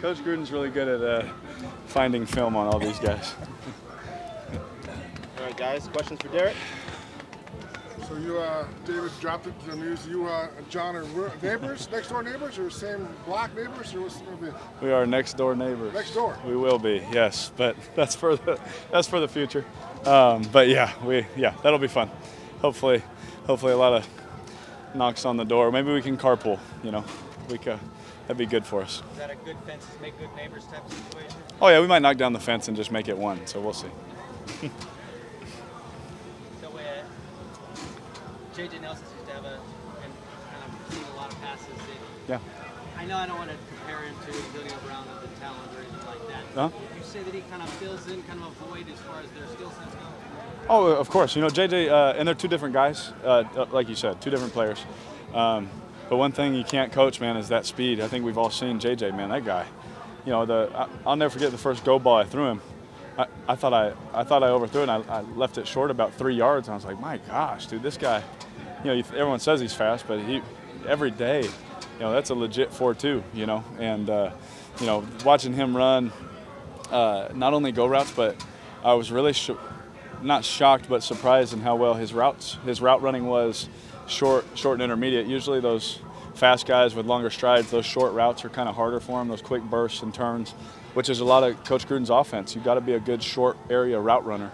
Coach Gruden's really good at finding film on all these guys. All right, guys, questions for Derek? So you, David, dropped it to the news. You, John, are neighbors, next door neighbors, or same block neighbors, or what's it gonna be? We are next door neighbors. Next door. We will be, yes, but that's for the future. But yeah, that'll be fun. Hopefully a lot of knocks on the door. Maybe we can carpool. You know, that'd be good for us. Is that a good fences make good neighbors type situation? Oh yeah, we might knock down the fence and just make it one. So we'll see. JJ Nelson seems to have and kind of seen a lot of passes. Yeah. I know I don't want to compare him to Antonio Brown of the talent or anything like that. Huh? Would you say that he kind of fills in kind of a void as far as their skill sets go? Oh, of course. You know, JJ, and they're two different guys, like you said, two different players. But one thing you can't coach, man, is that speed. I think we've all seen JJ, man, that guy. You know, I'll never forget the first go ball I threw him. I thought I overthrew it, and I left it short about 3 yards. And I was like, my gosh, dude, this guy. You know, everyone says he's fast, but every day, you know, that's a legit 4.2. You know, and you know, watching him run, not only go routes, but I was really not shocked, but surprised in how well his route running was, short and intermediate. Usually those fast guys with longer strides, those short routes are kind of harder for him. Those quick bursts and turns, which is a lot of Coach Gruden's offense. You've got to be a good short area route runner.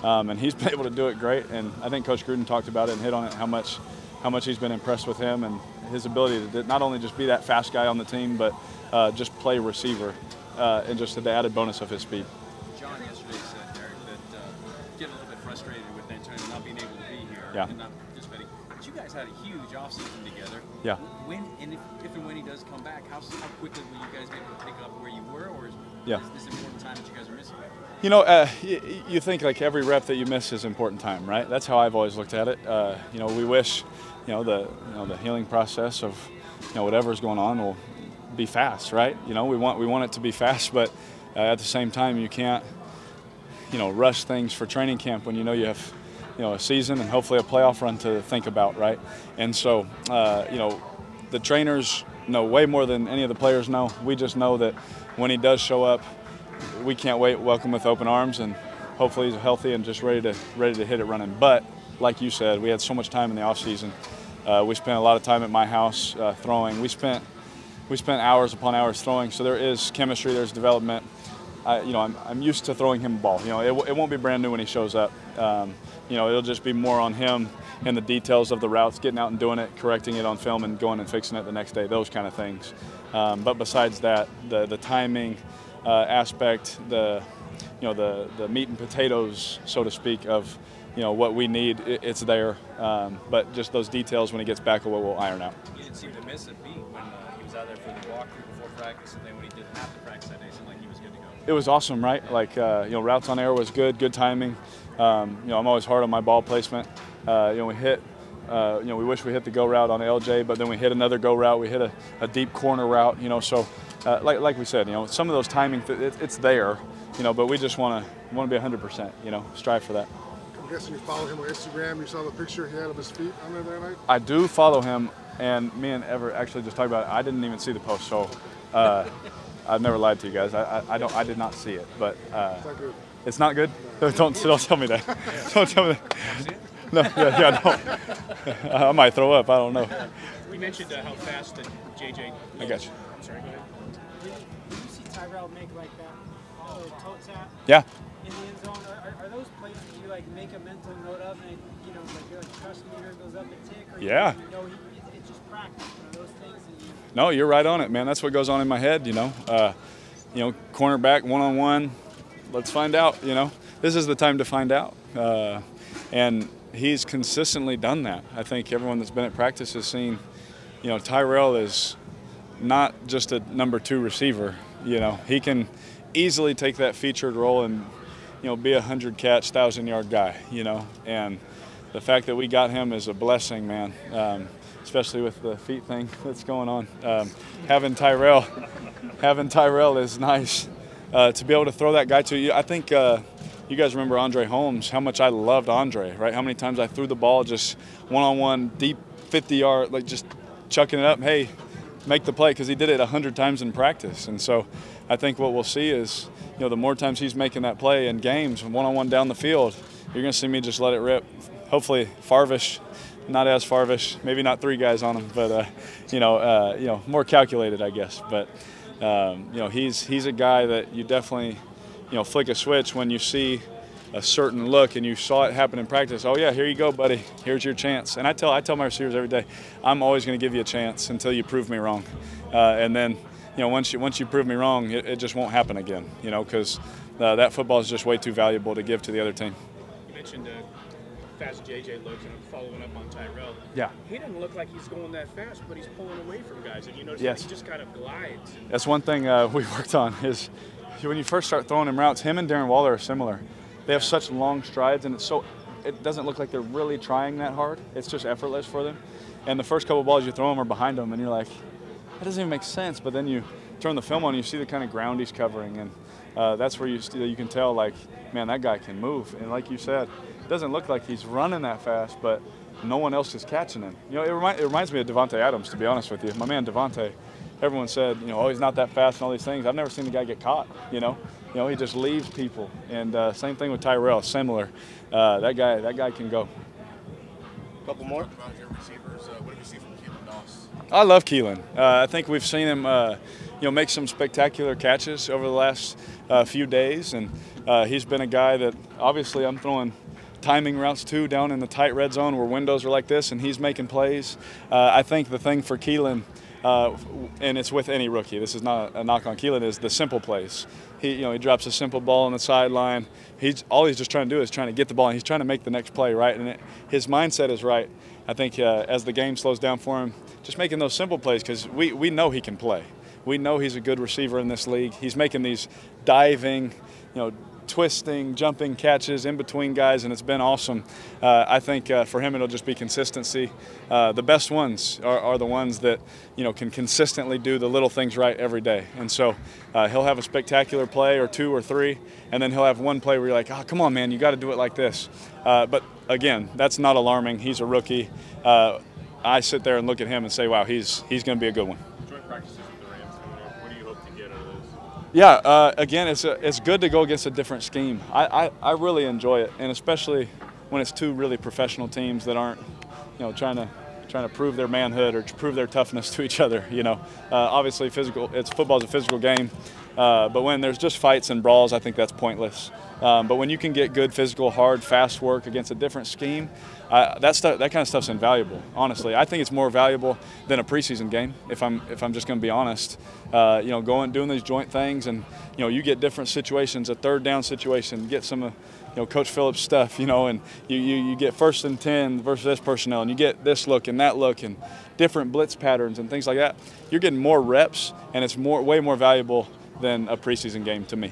And he's been able to do it great, and I think Coach Gruden talked about it and hit on it, how much he's been impressed with him and his ability to not only just be that fast guy on the team, but just play receiver, and just the added bonus of his speed. John yesterday said, Derek, that getting a little bit frustrated with Antonio not being able to be here and not participating. But you guys had a huge offseason together. Yeah. When and if and when he does come back, how quickly will you guys be able to pick up where you were, or is this important time that you guys are missing? You know, you think like every rep that you miss is important time, right? That's how I've always looked at it. You know, we wish, the healing process of, whatever's going on will be fast, right? You know, we want it to be fast, but at the same time, you can't, rush things for training camp when you have, a season and hopefully a playoff run to think about, right? And so, the trainers know way more than any of the players know. We just know that when he does show up, we can't wait, welcome with open arms, and hopefully he's healthy and just ready to hit it running. But like you said, we had so much time in the off season. We spent a lot of time at my house throwing. We spent hours upon hours throwing. So there is chemistry, there's development. I'm used to throwing him a ball. It won't be brand new when he shows up. It'll just be more on him and the details of the routes, getting out and doing it, correcting it on film, and going and fixing it the next day. Those kind of things. But besides that, the timing aspect, the meat and potatoes, so to speak, of what we need, it's there. But just those details when he gets back are what we'll iron out. You didn't seem to miss a beat when he was out there for the walkthrough before practice, and then when he did after practice that day, it seemed like he was good to go. It was awesome, right? Like routes on air was good timing. I'm always hard on my ball placement. We hit. We wish we hit the go route on LJ, but then we hit another go route. We hit a deep corner route. So. Like we said, some of those timing, it's there, but we just want to be 100%, strive for that. I'm guessing you follow him on Instagram. You saw the picture he had of his feet on there that night? I do follow him, and me and Ever actually just talked about it. I didn't even see the post, so I've never lied to you guys. I did not see it, but it's not good. It's not good? No. Don't tell me that. Don't tell me that. No. I might throw up. I don't know. We mentioned how fast that JJ. I got you. Sorry, go ahead. When you see Tyrell make like that little toe tap in the end zone, are those plays that you like make a mental note of, and like your trust meter goes up a tick, or it's just practice? Are those things that you? No, you're right on it, man. That's what goes on in my head. Cornerback one-on-one. Let's find out. This is the time to find out, and he's consistently done that. I think everyone that's been at practice has seen. Tyrell is not just a number 2 receiver. He can easily take that featured role and, be a 100-catch, 1,000-yard guy, And the fact that we got him is a blessing, man, especially with the feet thing that's going on. Having Tyrell is nice. To be able to throw that guy to you. I think you guys remember Andre Holmes, how much I loved Andre, right? How many times I threw the ball just one-on-one, deep 50-yard, like just chucking it up. Hey, make the play because he did it 100 times in practice. And so I think what we'll see is, the more times he's making that play in games, one-on-one down the field, you're going to see me just let it rip. Hopefully Farvish, not as Farvish, maybe not 3 guys on him, but more calculated, I guess. But he's a guy that you definitely flick a switch when you see a certain look and you saw it happen in practice. Oh yeah, here you go, buddy. Here's your chance. And I tell my receivers every day, I'm always going to give you a chance until you prove me wrong. And then once you prove me wrong, it just won't happen again. Because that football is just way too valuable to give to the other team. You mentioned fast JJ looks, and I'm following up on Tyrell. Yeah. He doesn't look like he's going that fast, but he's pulling away from guys. And you notice yes. he just kind of glides. That's one thing we worked on is when you first start throwing him routes, him and Darren Waller are similar. They have such long strides, and it doesn't look like they're really trying that hard. It's just effortless for them. And the first couple balls you throw them are behind them, and you're like, that doesn't even make sense. But then you turn the film on, and you see the kind of ground he's covering, and that's where you can tell, like, man, that guy can move. And like you said, it doesn't look like he's running that fast, but no one else is catching him. It reminds me of Devontae Adams, to be honest with you. My man Devontae, everyone said, oh, he's not that fast and all these things. I've never seen the guy get caught, he just leaves people. And same thing with Tyrell, similar. That guy can go. A couple more. Talk about your receivers. What have you seen from Keelan Doss? I love Keelan. I think we've seen him, make some spectacular catches over the last few days, and he's been a guy that obviously I'm throwing timing routes too down in the tight red zone where windows are like this, and he's making plays. I think the thing for Keelan, and it's with any rookie, this is not a knock on Keelan, is the simple plays. He drops a simple ball on the sideline. All he's just trying to do is trying to get the ball, and he's trying to make the next play, right? And his mindset is right. I think as the game slows down for him, just making those simple plays, because we know he can play. We know he's a good receiver in this league. He's making these diving, twisting, jumping catches in between guys, and it's been awesome. I think for him it'll just be consistency. The best ones are the ones that can consistently do the little things right every day. And so he'll have a spectacular play or 2 or 3, and then he'll have one play where you're like, oh, come on, man, you got to do it like this. But again, that's not alarming. He's a rookie. I sit there and look at him and say, wow, he's going to be a good one. Joint practices with the Rams coming up. What do you hope to get out of those? Yeah, again, it's good to go against a different scheme. I really enjoy it, and especially when it's 2 really professional teams that aren't, trying to prove their manhood or to prove their toughness to each other. Obviously, football's a physical game, but when there's just fights and brawls, I think that's pointless. But when you can get good physical, hard, fast work against a different scheme, that kind of stuff's invaluable. Honestly, I think it's more valuable than a preseason game. If I'm just going to be honest, doing these joint things, and you get different situations, a 3rd down situation, get some Coach Phillips stuff, and you get 1st and 10 versus this personnel, and you get this look and that look and different blitz patterns and things like that. You're getting more reps, and it's way more valuable than a preseason game to me.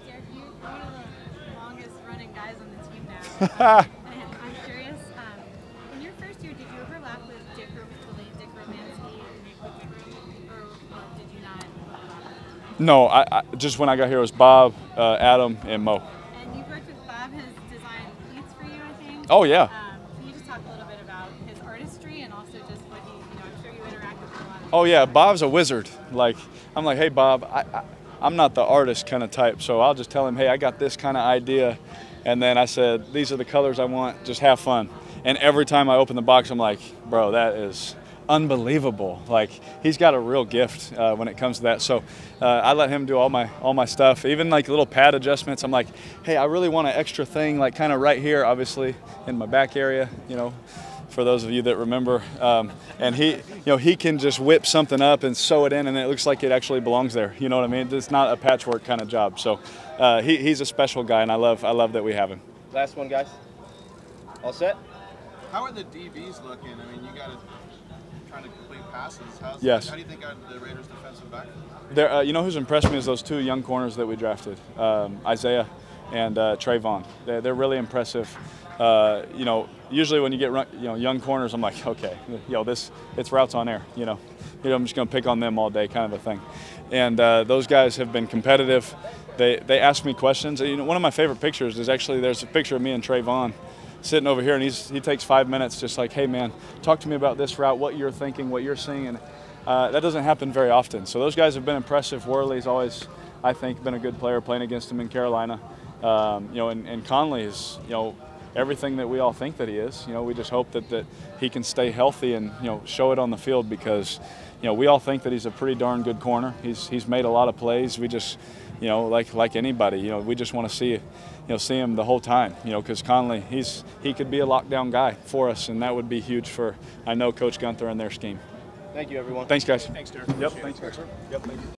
Derek, you're one of the longest running guys on the team now. And I'm curious, in your first year, did you overlap with Dick Romanski and Nick McGivern, or did you not? No, I just when I got here it was Bob, Adam, and Mo. And you've worked with Bob, has designed cleats for you, I think. Oh yeah. Can you just talk a little bit about his artistry and also just what he, I'm sure you interact with a lot of. Oh yeah, Bob's a wizard. I'm like, hey Bob, I'm not the artist kind of type, so I'll just tell him, hey, I got this kind of idea, and then I said, these are the colors I want, just have fun. And every time I open the box, I'm like, bro, that is unbelievable. Like, he's got a real gift when it comes to that. So I let him do all my stuff, even like little pad adjustments. I'm like, hey, I really want an extra thing, like kind of right here, obviously in my back area, for those of you that remember. And he can just whip something up and sew it in, and it looks like it actually belongs there. You know what I mean? It's not a patchwork kind of job. So he's a special guy, and I love that we have him. Last one, guys. All set? How are the DBs looking? I mean, you got to trying to complete passes. Yes. How do you think are the Raiders' defensive back? Who's impressed me is those 2 young corners that we drafted, Isaiah and Trayvon. They're really impressive. Usually when you get young corners, I'm like, okay, it's routes on air. I'm just going to pick on them all day, kind of a thing. And those guys have been competitive. They ask me questions. One of my favorite pictures is actually there's a picture of me and Trayvon sitting over here, and he takes 5 minutes, just like, hey man, talk to me about this route, what you're thinking, what you're seeing. And that doesn't happen very often. So those guys have been impressive. Worley's always, I think, been a good player playing against him in Carolina. You know, and Conley is, you know, everything that we all think that he is. You know, we just hope that he can stay healthy and, you know, show it on the field, because, you know, we all think that he's a pretty darn good corner. He's made a lot of plays. We just, you know, like anybody, you know, we just want to see him the whole time, you know, because Conley, he could be a lockdown guy for us, and that would be huge for, I know, Coach Gunther and their scheme. Thank you, everyone. Thanks, guys. Thanks, Derek. Yep, thanks. Yep, thank you.